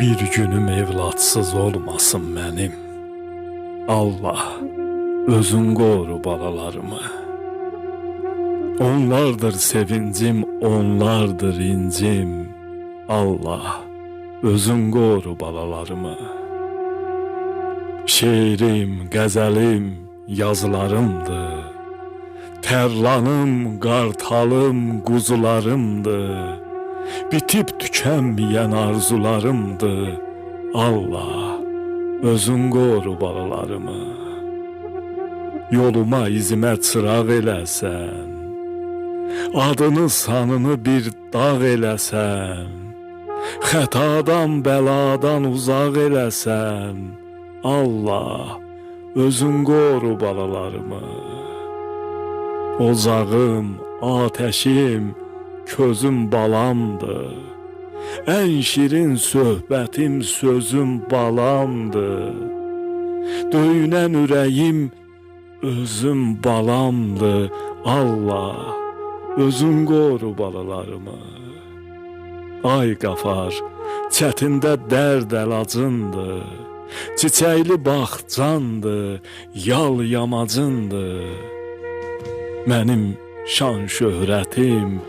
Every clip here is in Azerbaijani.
Bir günüm evladsız olmasın mənim. Allah, özün qoru balalarımı. Onlardır sevincim, onlardır incim. Allah, özün qoru balalarımı. Şeirim, qəzəlim, yazılarımdır. Tərlanım, qartalım, quzularımdır. Bitib tükənməyən arzularımdır. Allah, özün qoru balalarımı. Yoluma, izimə çıraq eləsən, adını, sanını bir dağ eləsən, xətadan, bəladan uzaq eləsən. Allah, özün qoru balalarımı. Ocağım, ateşim, közüm balamdır. Ən şirin söhbətim, sözüm balamdır. Döyünən ürəyim, özüm balamdır. Allah, özün qoru balalarımı. Ay qafar, çətində dərd əlacındır. Çiçəkli bağçandır, yal yamacındır. Mənim şan şöhrətim,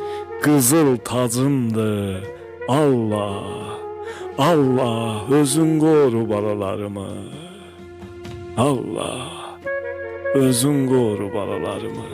qızıl tacımdır. Allah, Allah, özün qoru balalarımı. Allah, özün qoru balalarımı.